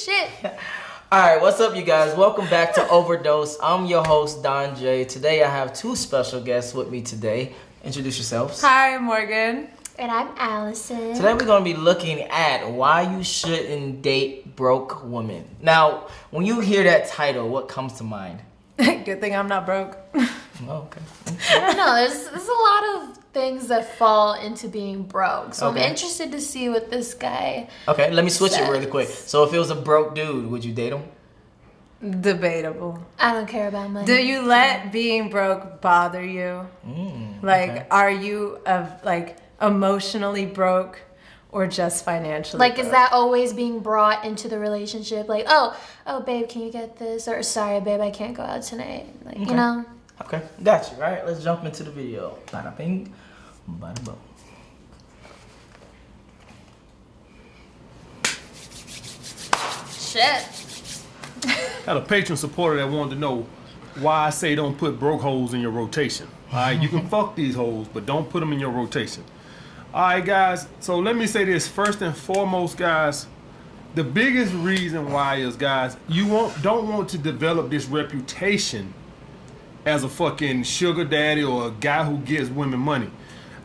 Shit. Alright, what's up you guys? Welcome back to Overdose. I'm your host, Don Jaye. Today I have two special guests with me today. Introduce yourselves. Hi, I'm Morgan. And I'm Allison. Today we're going to be looking at why you shouldn't date broke women. Now, when you hear that title, what comes to mind? Good thing I'm not broke. Oh, okay. I don't know. There's a lot of things that fall into being broke. So Okay. I'm interested to see what this guy Okay, let me switch it says. really quick. So if it was a broke dude, would you date him? Debatable. I don't care about money. Do you let being broke bother you? Okay. Are you emotionally broke or just financially Like, broke? is that always being brought into the relationship? Like, oh, babe, can you get this? Or, sorry, babe, I can't go out tonight. Like, Okay. you know? Okay, got you. Alright, let's jump into the video. Bada bing, bada boom. Shit. Had a patron supporter that wanted to know why I say don't put broke hoes in your rotation. All right, you can fuck these hoes, but don't put them in your rotation. All right, guys. So let me say this first and foremost, guys. The biggest reason why is, guys, you don't want to develop this reputation as a fucking sugar daddy or a guy who gives women money.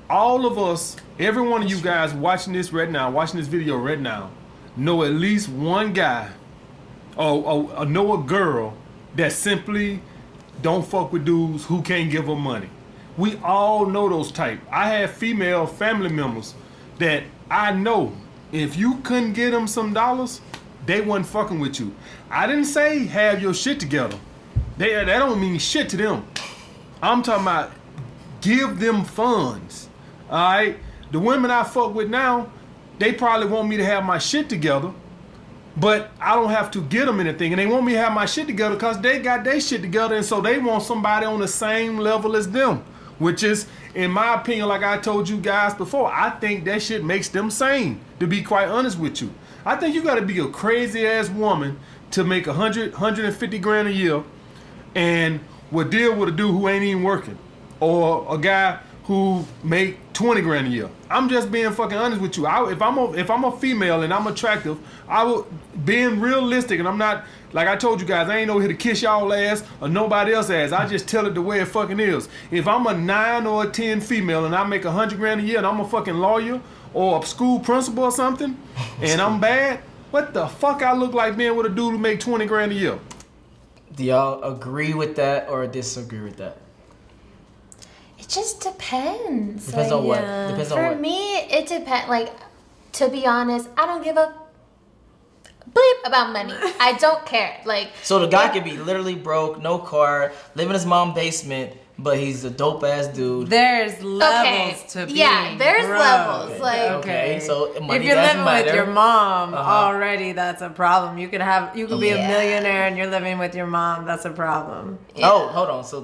All of us, every one of you guys watching this right now, watching this video right now, know at least one guy or know a girl that simply don't fuck with dudes who can't give her money. We all know those type. I have female family members that I know if you couldn't get them some dollars, they wasn't fucking with you. I didn't say have your shit together. That don't mean shit to them. I'm talking about give them funds. All right? The women I fuck with now, they probably want me to have my shit together, but I don't have to get them anything. And they want me to have my shit together because they got their shit together, and so they want somebody on the same level as them, which is, in my opinion, like I told you guys before, I think that shit makes them sane, to be quite honest with you. I think you got to be a crazy-ass woman to make 150 grand a year and will deal with a dude who ain't even working, or a guy who make 20 grand a year. I'm just being fucking honest with you. If I'm a female and I'm attractive, I will, being realistic, and I'm not, like I told you guys, I ain't no here to kiss y'all ass or nobody else ass. I just tell it the way it fucking is. If I'm a 9 or a 10 female and I make 100 grand a year and I'm a fucking lawyer or a school principal or something, and I'm bad, what the fuck I look like being with a dude who make 20 grand a year? Do y'all agree with that or disagree with that? It just depends. Depends on what? Depends on For what? me, it depends. Like, to be honest, I don't give a bleep about money. I don't care. Like, So the guy could be literally broke, no car, live in his mom's basement, but he's a dope ass dude. There's levels to being yeah, there's broke. levels. Like, Okay, so money if you're doesn't living matter. with your mom Uh-huh. already, that's a problem. You could be a Yeah. millionaire and you're living with your mom. That's a problem. Oh, hold on. So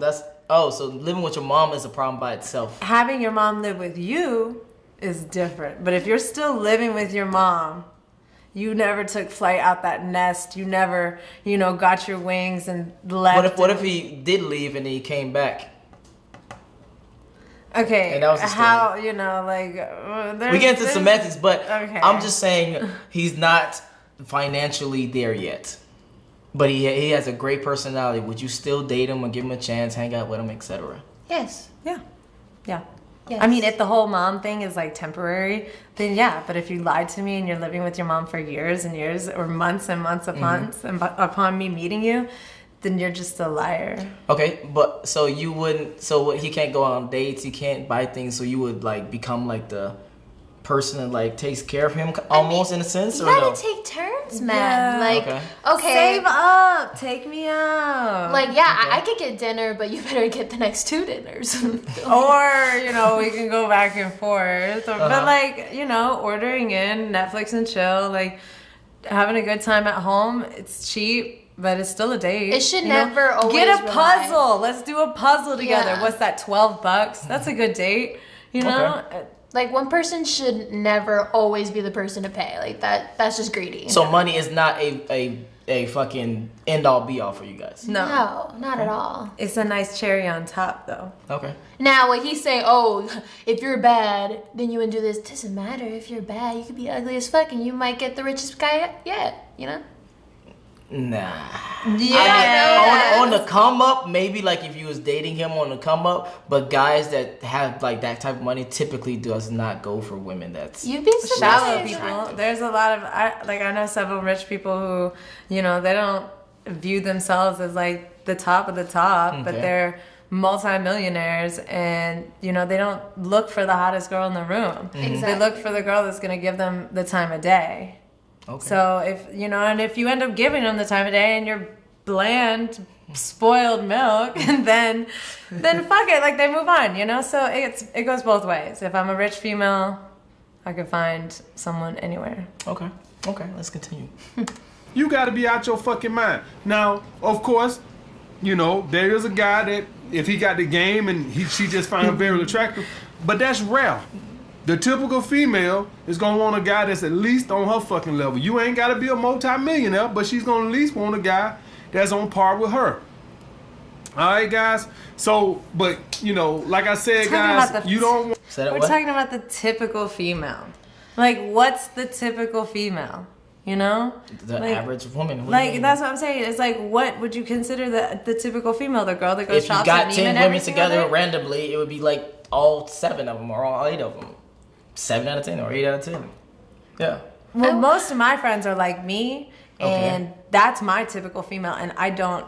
so living with your mom is a problem by itself. Having your mom live with you is different. But if you're still living with your mom, you never took flight out that nest. You never, got your wings and left. What if he did leave and he came back? Okay, And that was the story. how, We get into semantics, but Okay. I'm just saying he's not financially there yet. But he has a great personality. Would you still date him or give him a chance, hang out with him, etc.? yes. Yeah. Yes. I mean, if the whole mom thing is like temporary, then yeah. But if you lied to me and you're living with your mom for years and years or months and months upon me meeting you, then you're just a liar. Okay, but so you wouldn't. So what? He can't go on dates. He can't buy things. So you would become the person that takes care of him almost in a sense, You or no? gotta take turns, man. Yeah. Like, okay. Save up. Take me out. Like, yeah, I could get dinner, but you better get the next 2 dinners. Or, we can go back and forth. But ordering in, Netflix and chill, having a good time at home. It's cheap, but it's still a date. It should never always get a rely- puzzle. Let's do a puzzle together. Yeah. What's that? $12? That's a good date. Like, one person should never always be the person to pay. Like, that's just greedy. So money is not a fucking end all be all for you guys. No. No, not at all. It's a nice cherry on top, though. Okay. Now, when he's saying, oh, if you're bad, then you wouldn't do this. Doesn't matter if you're bad. You could be ugly as fuck and you might get the richest guy yet, Nah. Yeah. On the come up, maybe like if you was dating him on the come up, but guys that have like that type of money typically does not go for women that's You'd be Shallow surprised. people. There's a lot of I know several rich people who, you know, they don't view themselves as like the top of the top, but Okay. they're multi-millionaires, and you know, they don't look for the hottest girl in the room. Exactly. They look for the girl that's gonna give them the time of day. okay. So if you know, and if you end up giving them the time of day and you're bland, spoiled milk, and then fuck it, like they move on, you know. So it goes both ways. If I'm a rich female, I could find someone anywhere. Okay. Let's continue. You got to be out your fucking mind. Now, of course, you know, there is a guy that if he got the game and she just find her very attractive, but that's rare. The typical female is gonna want a guy that's at least on her fucking level. You ain't gotta be a multi-millionaire, but she's gonna at least want a guy that's on par with her. All right, guys. So, but you know, like I said, Talking guys, about the- you don't. Say that We're what? talking about the typical female. Like, what's the typical female? You know? The Like- average woman. What do you Like, mean? that's what I'm saying. It's like, what would you consider the typical female? The girl that goes If you shops got at 10 Neiman women every single together day? randomly, it would be like all 7 of them or all 8 of them. 7 out of 10 or 8 out of 10. Yeah. Well, most of my friends are like me, Okay. and that's my typical female, and I don't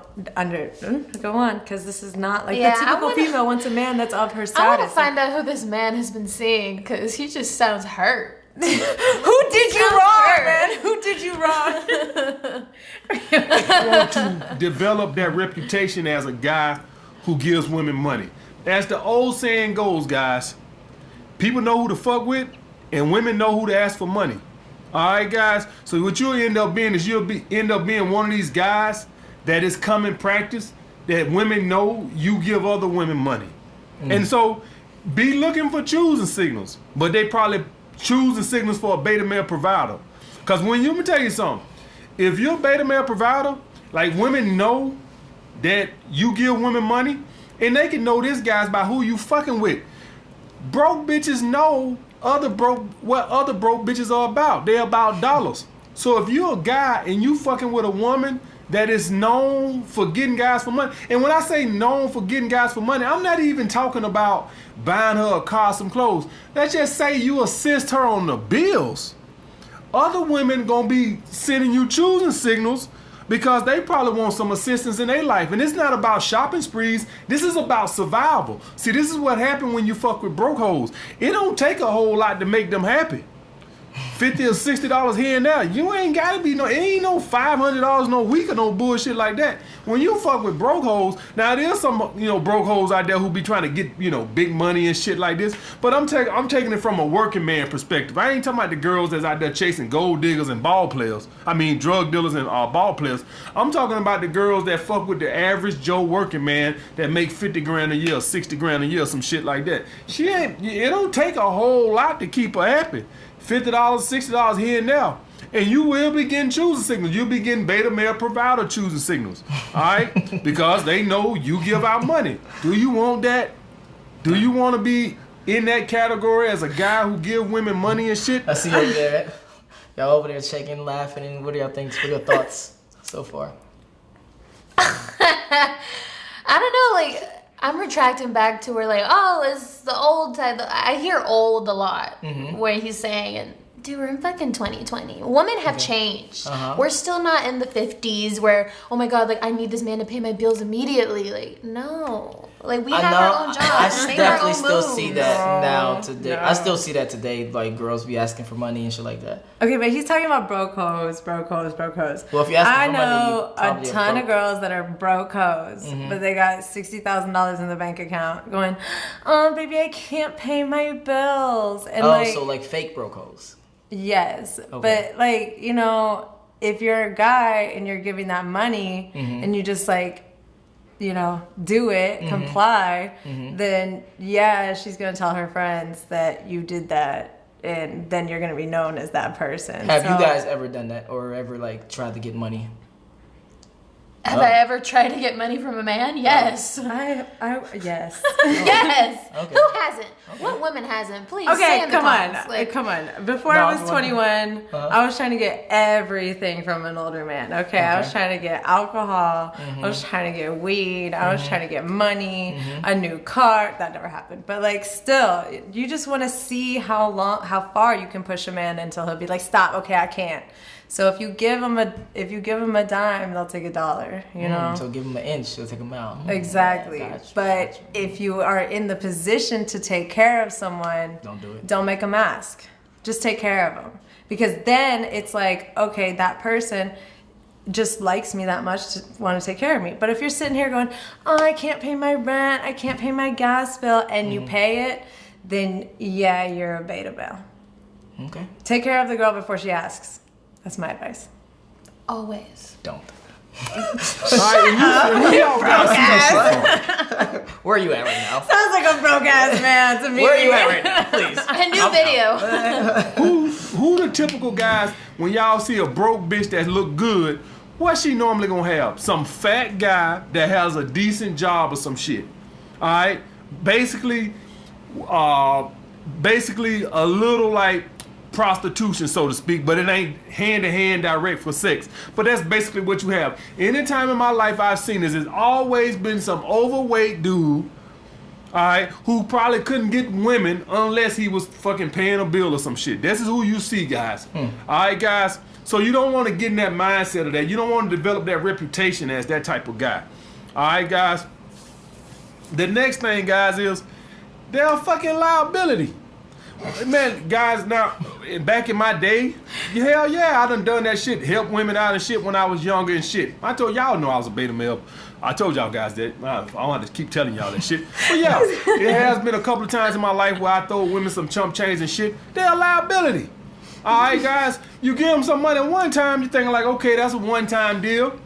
go on, because this is not like Yeah, the I typical wanna- female wants a man that's of her I status. want to find out who this man has been seeing because he just sounds hurt. Who did you Sounds wrong, hurt. man? Who did you wrong? Want to develop that reputation as a guy who gives women money. As the old saying goes, guys, people know who to fuck with, and women know who to ask for money. All right, guys. So what you'll end up being is end up being one of these guys that is common practice that women know you give other women money, and so be looking for choosing signals. But they probably choosing signals for a beta male provider, because when let me tell you something. If you're a beta male provider, like women know that you give women money, and they can know this guys by who you fucking with. Broke bitches know what other broke bitches are about. They're about dollars. So if you're a guy and you fucking with a woman that is known for getting guys for money, and when I say known for getting guys for money, I'm not even talking about buying her a car, some clothes. Let's just say you assist her on the bills. Other women gonna be sending you choosing signals because they probably want some assistance in their life. And it's not about shopping sprees. This is about survival. See, this is what happened when you fuck with broke hoes. It don't take a whole lot to make them happy. $50 or $60 here and there. You ain't gotta be it ain't no $500 no week or no bullshit like that. When you fuck with broke hoes, now there's some broke hoes out there who be trying to get big money and shit like this. But I'm taking it from a working man perspective. I ain't talking about the girls that's out there chasing gold diggers and ball players. I mean drug dealers and ball players. I'm talking about the girls that fuck with the average Joe working man that make 50 grand a year, 60 grand a year, some shit like that. It don't take a whole lot to keep her happy. $50, $60 here and there. And you will be getting choosing signals. You'll be getting beta male provider choosing signals. All right? Because they know you give out money. Do you want that? Do you want to be in that category as a guy who give women money and shit? I see you over there. Y'all over there shaking, laughing, and what do y'all think? What are your thoughts so far? I don't know, like, I'm retracting back to where, like, oh, it's the old type. I hear old a lot, where he's saying, and dude, we're in fucking 2020. Women have changed. We're still not in the 50s where, oh my God, like, I need this man to pay my bills immediately. Like, no. Like, we have our own jobs. I make our definitely own still moves. see that now today. No. I still see that today, like girls be asking for money and shit like that. Okay, but he's talking about broke hoes. Well, if you ask I for money, know you a probably are ton broke. of girls that are broke hoes, but they got $60,000 in the bank account going, oh, baby, I can't pay my bills. And So like fake broke hoes. yes. Okay. But like, if you're a guy and you're giving that money and you just like, do it, comply, then yeah, she's going to tell her friends that you did that. And then you're going to be known as that person. Have you guys ever done that or ever like tried to get money? Have I ever tried to get money from a man? Yes. Yes. Yes. Okay. Who hasn't? What woman hasn't? Please say Okay, in the comments. come on. Before I was 21, I was trying to get everything from an older man. Okay, I was trying to get alcohol. I was trying to get weed. I was trying to get money, a new car. That never happened. But like, still, you just want to see how far you can push a man until he'll be like, stop. Okay, I can't. So if you give him a dime, they'll take $1. You know. So give him an inch, they'll take a mile. Exactly. But if you are in the position to take care of someone, Don't do it. Don't make them ask. Just take care of them, because then it's like, okay, that person just likes me that much to want to take care of me. But if you're sitting here going, oh, I can't pay my rent, I can't pay my gas bill, and you pay it, then yeah, you're a beta male. Okay. Take care of the girl before she asks. That's my advice. Always. Don't. Where are you at right now? Sounds like a broke ass man to me. Where are you at right now? Please. A new video. Who the typical guys, when y'all see a broke bitch that look good, what's she normally gonna have? Some fat guy that has a decent job or some shit. Alright? Basically a little like prostitution, so to speak, but it ain't hand-to-hand direct for sex. But that's basically what you have. Anytime in my life I've seen this, it's always been some overweight dude, alright, who probably couldn't get women unless he was fucking paying a bill or some shit. This is who you see, guys. Alright, guys? So you don't want to get in that mindset of that. You don't want to develop that reputation as that type of guy. Alright, guys? The next thing, guys, is they're a fucking liability. Man, guys, now, back in my day, hell yeah, I done that shit, help women out and shit when I was younger and shit. I told y'all know I was a beta male. I told y'all guys that. I don't have to keep telling y'all that shit. But yeah, it has been a couple of times in my life where I throw women some chump change and shit. They're a liability. All right, guys, you give them some money one time, you're thinking like, okay, that's a one-time deal.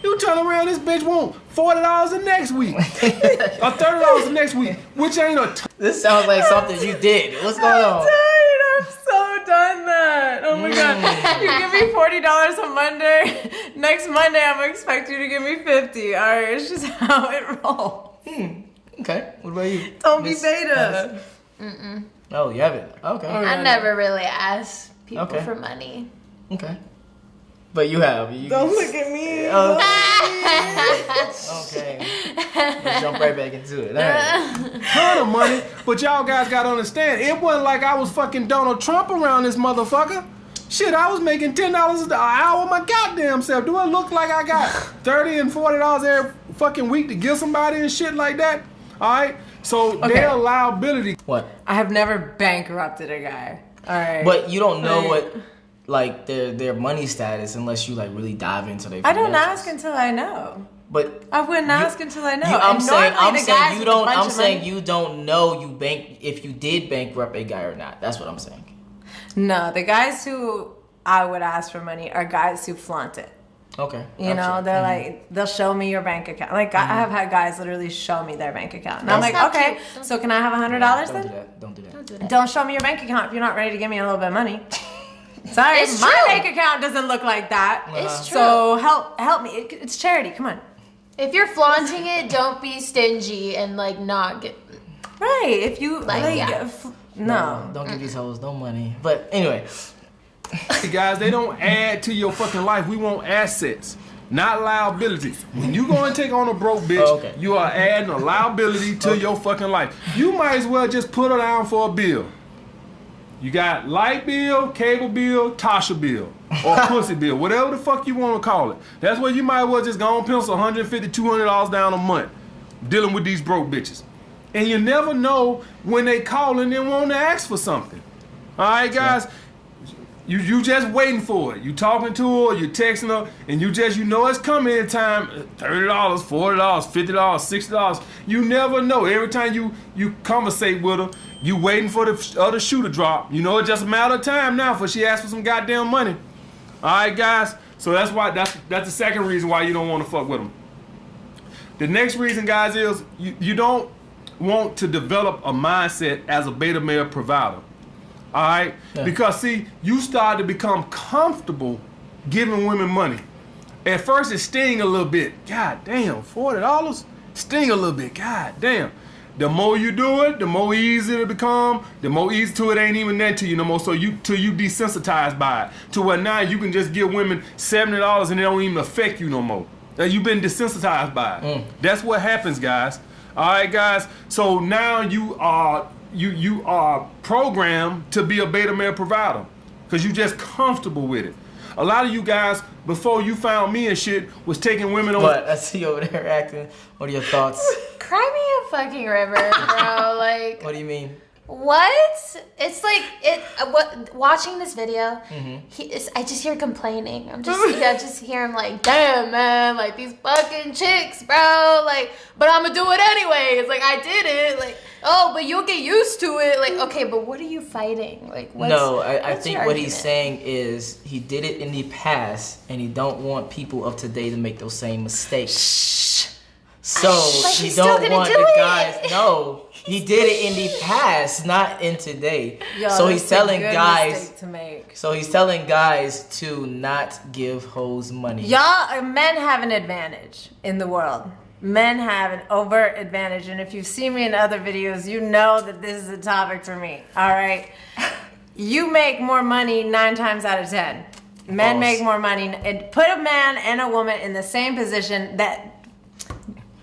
You turn around, this bitch want $40 the next week, or $30 the next week, which ain't a. This sounds like something you did. What's going on? I've so done that. Oh my god! You give me $40 on Monday. Next Monday, I'm gonna expect you to give me $50. All right, it's just how it rolls. Okay. What about you? Don't be beta. Oh, you haven't. Okay. I never really asked people Okay. for money. Okay. But you have. Don't look at me. Okay. Let's jump right back into it. All right. Ton of money, but y'all guys gotta understand, it wasn't like I was fucking Donald Trump around this motherfucker. Shit, I was making $10 an hour my goddamn self. Do it look like I got $30 and $40 every fucking week to give somebody and shit like that? Alright? So their liability. What? I have never bankrupted a guy. All right. But you don't know what, like, their money status unless you, like, really dive into their I don't finances. ask until I know. But I wouldn't ask until I know. I'm saying you don't. I'm I'm saying you don't know if you did bankrupt a guy or not. That's what I'm saying. No, the guys who I would ask for money are guys who flaunt it. Okay. You know, they're like, they'll show me your bank account. Like, I have had guys literally show me their bank account. And I'm like, not okay, cute. so can I have $100 Don't then? do that. Don't do that. Don't show me your bank account if you're not ready to give me a little bit of money. Sorry, It's my true. bank account doesn't look like that. It's true. So help me. It's charity. Come on. If you're flaunting it, don't be stingy and like not get. Right. If you no. Don't give these hoes no money. But anyway. Hey guys, they don't add to your fucking life. We want assets, not liabilities. When you go and take on a broke bitch, you are adding a liability to your fucking life. You might as well just put her down for a bill. You got light bill, cable bill, Tasha bill, or pussy bill, whatever the fuck you want to call it. That's where you might as well just go and pencil $150, $200 down a month dealing with these broke bitches. And you never know when they call and they want to ask for something. All right, guys? You just waiting for it. You talking to her, you texting her, and you know it's coming in time. $30, $40, $50, $60. You never know. Every time you conversate with her, you waiting for the other shoe to drop. You know it's just a matter of time now for she asks for some goddamn money. All right, guys. So that's why that's the second reason why you don't want to fuck with them. The next reason, guys, is you don't want to develop a mindset as a beta male provider. All right? Yeah. Because, see, you start to become comfortable giving women money. At first it sting a little bit. God damn, $40? Sting a little bit. God damn. The more you do it, the more easy it become. The more easy to it ain't even that to you no more. So till you desensitized by it. To where now you can just give women $70 and it don't even affect you no more. You've been desensitized by it. That's what happens, guys. All right, guys. So now you are programmed to be a beta male provider because you just comfortable with it. A lot of you guys, before you found me and shit, was taking women on. But I see you over there acting. What are your thoughts? Cry me a fucking river, bro. Like, What do you mean? what? It's like watching this video. I just hear complaining. I just hear him like, damn man, like these fucking chicks, bro. Like, but I'm gonna do it anyways. Like I did it. Like, oh, but you'll get used to it. Like, okay, but what are you fighting? Like, I think what he's saying is he did it in the past, and he don't want people of today to make those same mistakes. Shh. So he don't want the guys. No, he did it in the past, not in today. Yo, so he's telling guys. mistake to make. So he's telling guys to not give hoes money. Y'all, men have an advantage in the world. Men have an overt advantage, and if you've seen me in other videos, you know that this is a topic for me. All right, you make more money 9 times out of 10. Men False. make more money. And put a man and a woman in the same position that.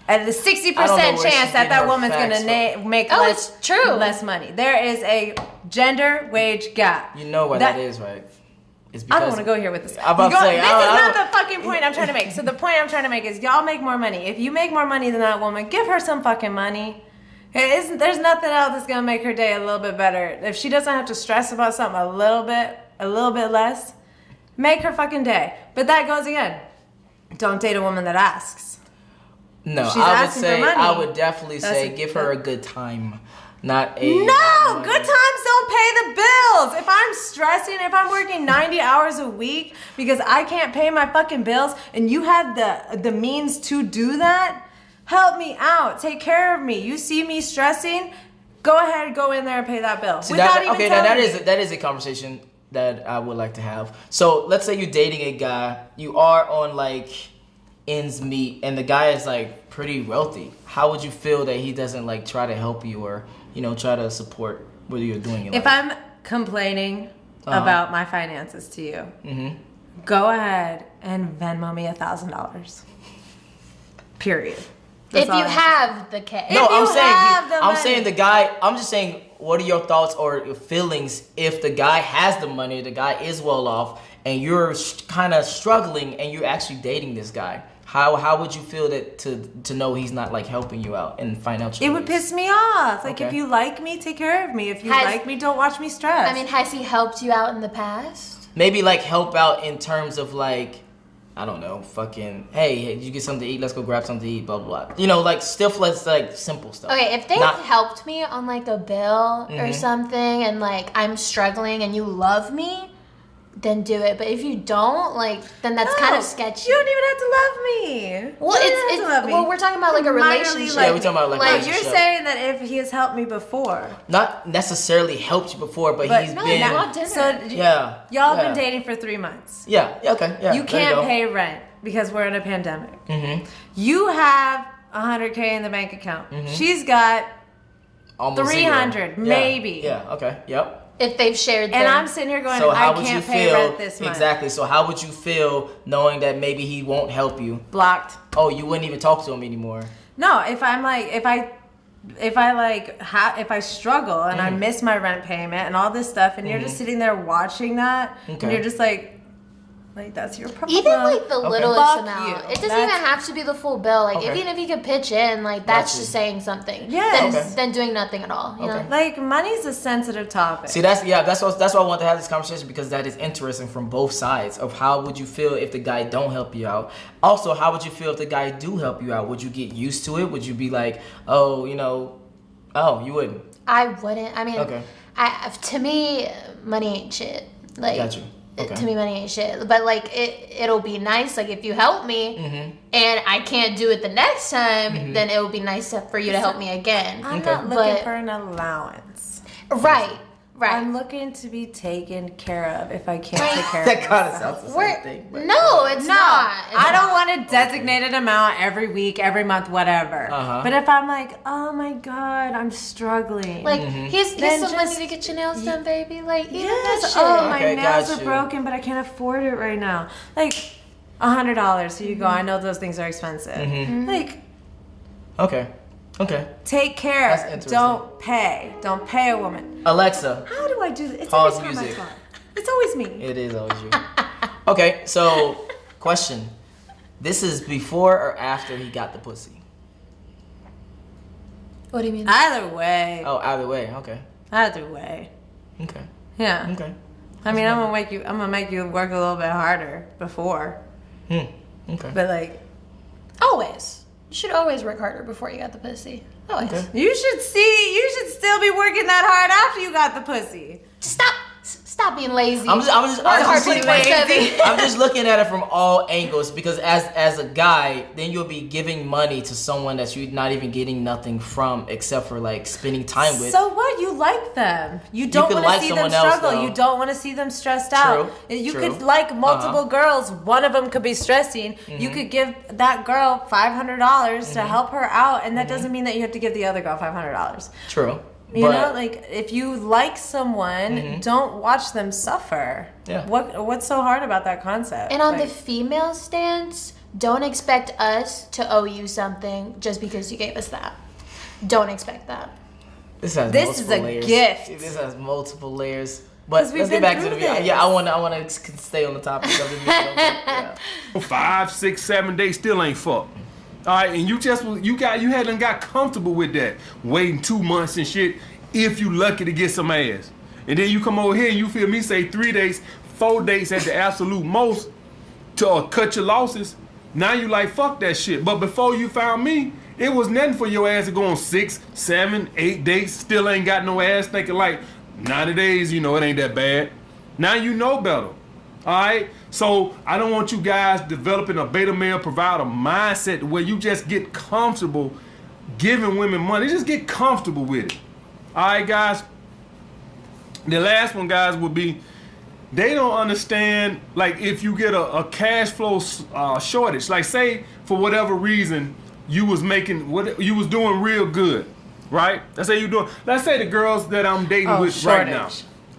At a 60% chance that woman's gonna make less money. There is a gender wage gap. You know what that is, right? It's because I don't want to go here with this. This is not the fucking point I'm trying to make. So the point I'm trying to make is y'all make more money. If you make more money than that woman, give her some fucking money. There's nothing else that's gonna make her day a little bit better. If she doesn't have to stress about something a little bit less, make her fucking day. But that goes again. Don't date a woman that asks. No, She's I would definitely say give her a good time, not a. No, good times don't pay the bills. If I'm stressing, if I'm working 90 hours a week because I can't pay my fucking bills, and you have the means to do that, help me out. Take care of me. You see me stressing, go ahead, go in there and pay that bill. That is a conversation that I would like to have. So let's say you're dating a guy, you are on like ends meet, and the guy is like pretty wealthy. How would you feel that he doesn't like try to help you or try to support what you're doing in life? If I'm complaining about my finances to you, go ahead and Venmo me $1,000. Period. If you have the cash. No, I'm saying the guy. I'm just saying, what are your thoughts or your feelings if the guy has the money, the guy is well off, and you're kind of struggling, and you're actually dating this guy? How would you feel that to know he's not like helping you out in financial? It would piss me off. Like, if you like me, take care of me. If you like me, don't watch me stress. I mean, has he helped you out in the past? Maybe like help out in terms of like, I don't know, fucking, hey, you get something to eat, let's go grab something to eat, blah, blah, blah. Like stuff like simple stuff. Okay, if they helped me on like a bill or something, and like I'm struggling and you love me, then do it. But if you don't, like, then that's kind of sketchy. You don't even have to love me. Well, we're talking about like a relationship. Yeah, we're talking about like a relationship. You're saying that if he has helped me before. Not necessarily helped you before, but he's been. So y'all been dating for 3 months. Yeah. Okay. Yeah. You can't pay rent because we're in a pandemic. You have $100K in the bank account. She's got almost 300, maybe. Yeah. Okay. Yep. If they've shared them. And I'm sitting here going, I can't pay rent this month. Exactly. So how would you feel knowing that maybe he won't help you? Blocked. Oh, you wouldn't even talk to him anymore. No, if I'm like, if I struggle and I miss my rent payment and all this stuff, and you're just sitting there watching that, and you're just like that's your problem. Even like the littlest amount. It doesn't even have to be the full bill. Like even if you could pitch in, like that's just saying something. Yeah. Than doing nothing at all. You know? Like money's a sensitive topic. See, that's why I want to have this conversation, because that is interesting from both sides of how would you feel if the guy don't help you out. Also, how would you feel if the guy do help you out? Would you get used to it? Would you be like, oh, you wouldn't? I wouldn't. I mean, to me, money ain't shit. Like, got you. Okay. To me, money ain't shit. But like, it'll be nice. Like, if you help me and I can't do it the next time, then it would be nice for you to help me again. I'm not looking for an allowance. Right. Right. I'm looking to be taken care of if I can't take care of That kind of myself. sounds the same thing. But No, it's not. I don't want a designated amount every week, every month, whatever. But if I'm like, oh my God, I'm struggling. Like, here's Then some money just- to get your nails done, baby. Like, even Yes, that shit. oh, my Okay, nails got are you. broken, but I can't afford it right now. Like, $100. Here you go. I know those things are expensive. Like, Okay. take That's care. interesting. Don't pay. Don't pay a woman. Alexa, How do I do this? It's Pause always music. my fault. It's always me. it is always you. Okay, so question. This is before or after he got the pussy? What do you mean? Either way. Oh, either way. Okay. Either way. Okay. Yeah. Okay. I mean, I'm gonna make you work a little bit harder before. Okay. But like, Always. You should always work harder before you got the pussy. Always. Okay. you should still be working that hard after you got the pussy. Just stop being lazy. I'm just Work hard be 24/7. I'm just looking at it from all angles because as a guy, then you'll be giving money to someone that you're not even getting nothing from except for like spending time with. So what? You like them. You don't could want to like see them someone else, struggle. though. You don't want to see them stressed out. You True. could like multiple girls. One of them could be stressing. You could give that girl $500 to help her out, and that doesn't mean that you have to give the other girl $500. True. You know, like if you like someone, don't watch them suffer. Yeah. What's so hard about that concept? And on Like, the female stance, don't expect us to owe you something just because you gave us that. Don't expect that. This has This multiple is a layers. gift. This has multiple layers. But 'Cause we've let's get been back to the through video. this. Yeah, I want to stay on the topic of the video. Yeah. 5, 6, 7 days still ain't fucked. All right, and you hadn't got comfortable with that, waiting 2 months and shit. If you lucky to get some ass, and then you come over here and you feel me say 3 days, 4 days at the absolute most to cut your losses. Now you like fuck that shit. But before you found me, it was nothing for your ass to go on 6, 7, 8 dates. Still ain't got no ass. Thinking like 90 days, you know it ain't that bad. Now you know better. Alright? So I don't want you guys developing a beta male provider mindset where you just get comfortable giving women money. Just get comfortable with it. Alright, guys. The last one, guys, would be they don't understand, like, if you get a cash flow shortage, like, say for whatever reason you was doing real good, right? Let's say the girls that I'm dating with right now.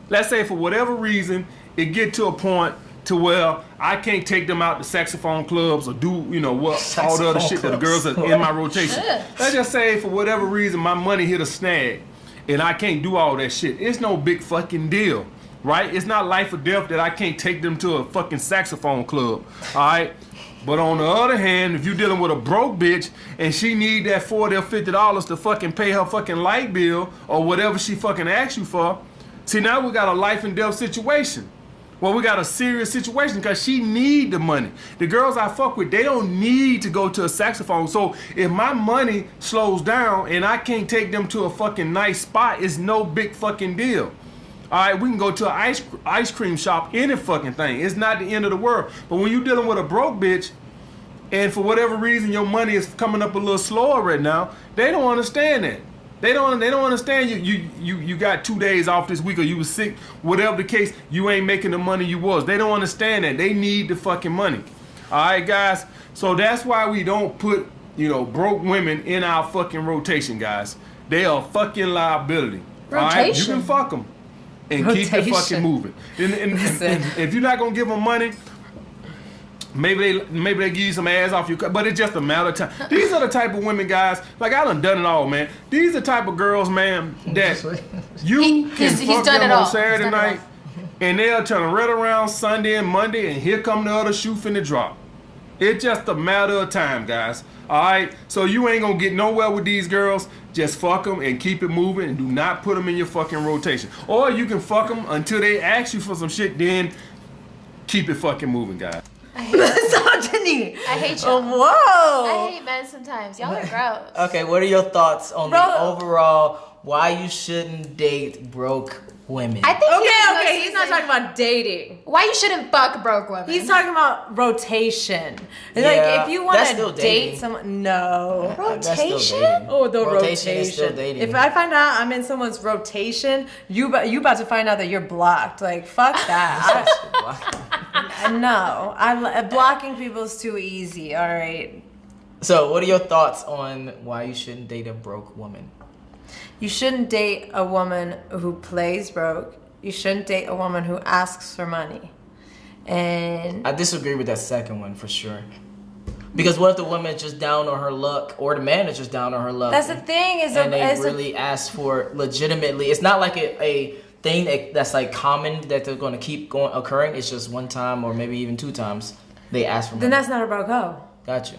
Let's say for whatever reason it get to a point to where I can't take them out to saxophone clubs or do, all the other shit that the girls are in my rotation. Let's just say for whatever reason my money hit a snag and I can't do all that shit. It's no big fucking deal, right? It's not life or death that I can't take them to a fucking saxophone club, all right? But on the other hand, if you're dealing with a broke bitch and she need that $40 or $50 to fucking pay her fucking light bill or whatever she fucking asks you for, see, now we got a life and death situation. Well, we got a serious situation because she need the money. The girls I fuck with, they don't need to go to a saxophone. So if my money slows down and I can't take them to a fucking nice spot, it's no big fucking deal. All right, we can go to an ice cream shop, any fucking thing. It's not the end of the world. But when you're dealing with a broke bitch, and for whatever reason your money is coming up a little slower right now, they don't understand that. They don't understand you got 2 days off this week or you was sick, whatever the case, you ain't making the money you was. They don't understand that. They need the fucking money. All right, guys. So that's why we don't put, broke women in our fucking rotation, guys. They are fucking liability. All right? You can fuck them and keep it fucking moving. And if you're not gonna give them money, maybe they give you some ass off your cut, but it's just a matter of time. These are the type of women, guys, like I done it all, man. These are the type of girls, man, that you can fuck them on Saturday night, and they'll turn right around Sunday and Monday, and here come the other shoe finna drop. It's just a matter of time, guys. All right? So you ain't gonna get nowhere with these girls. Just fuck them and keep it moving and do not put them in your fucking rotation. Or you can fuck them until they ask you for some shit, then keep it fucking moving, guys. I hate Misogyny. I hate y'all. Whoa. I hate men sometimes. Y'all are gross. Okay, what are your thoughts on the overall why you shouldn't date broke women. I think Okay, he's not talking about dating. why you shouldn't fuck broke women. He's talking about rotation. Yeah, Like if you want that's still to dating. date someone, no. That's still Rotation? dating. Oh, the rotation. is still dating. If I find out I'm in someone's rotation, you about to find out that you're blocked. Like fuck that. Blocking people is too easy. All right. So, what are your thoughts on why you shouldn't date a broke woman? You shouldn't date a woman who plays broke. You shouldn't date a woman who asks for money. And I disagree with that second one for sure. Because what if the woman is just down on her luck, or the man is just down on her luck? that's the thing. And they really ask for legitimately. It's not like a thing that's like common that they're going to keep occurring. It's just one time or maybe even 2 times they ask for money. then that's not a broke hoe. Gotcha.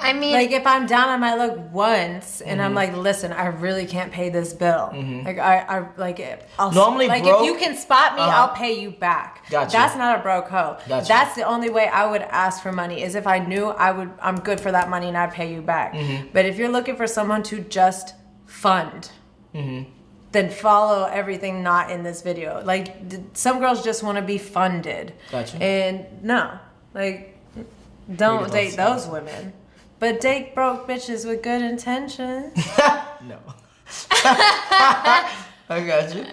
I mean, Like if I'm down on my luck once and I'm like, listen, I really can't pay this bill. Like I'll Normally like broke- if you can spot me, I'll pay you back. Gotcha. That's not a broke hoe. Gotcha. That's the only way I would ask for money is if I knew I'm good for that money and I'd pay you back. But if you're looking for someone to just fund, then follow everything not in this video. Like some girls just want to be funded. Gotcha. And no, like don't date those women. But date broke bitches with good intentions. No. I got you.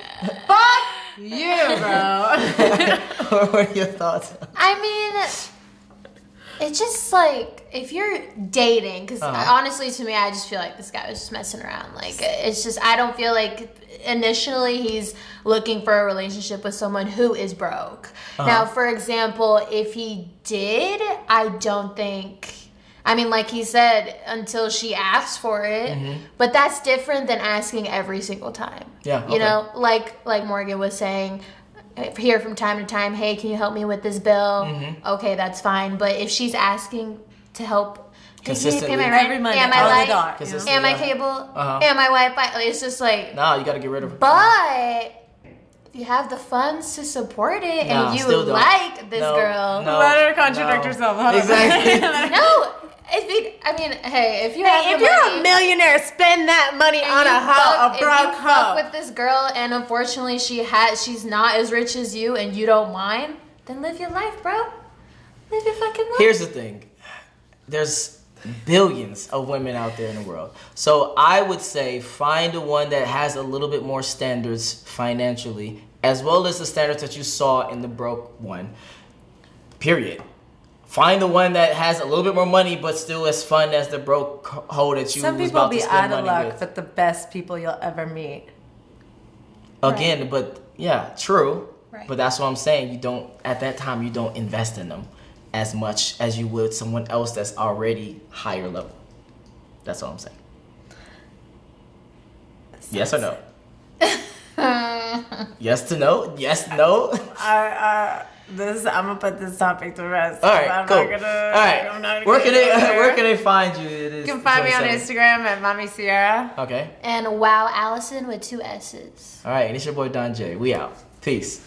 Fuck you, bro. What are your thoughts? I mean, it's just like if you're dating, because honestly, to me, I just feel like this guy was just messing around. Like it's just I don't feel like initially he's looking for a relationship with someone who is broke. Now, for example, if he did, I don't think. I mean, like he said, until she asks for it, but that's different than asking every single time. Yeah, you know, like Morgan was saying, here from time to time, hey, can you help me with this bill? Okay, that's fine. But if she's asking to help, hey, can you pay my rent? Every month, and my light, Consistently, and my cable, and my Wi-Fi. It's just like, nah, you gotta get rid of her. but if you have the funds to support it Nah, and you still don't. like this girl, Let her contradict herself. Hold on. Exactly. no. I mean, hey, if you have Hey, if the you're money, a millionaire, spend that money and on you a hoe, a if broke you fuck hoe. with this girl, and unfortunately she's not as rich as you, and you don't mind, then live your life, bro. Live your fucking life. Here's the thing. There's billions of women out there in the world. So I would say find the one that has a little bit more standards financially, as well as the standards that you saw in the broke one. Period. Find the one that has a little bit more money, but still as fun as the broke hoe that you Some was people about be to out spend of money luck, with. but the best people you'll ever meet. Again, but yeah, true. Right. But that's what I'm saying. You don't at that time you don't invest in them as much as you would someone else that's already higher level. That's all I'm saying. Yes or no? Yes to no? Yes, no? I'm gonna put this topic to rest. All right, I'm cool. Not gonna, All right. I'm not Where gonna can go there. where can they find you? It is You can find me on 27. Instagram at Mommy Sierra. Okay. And wow, Allison with 2 S's. All right. And it's your boy Don Jaye. We out. Peace.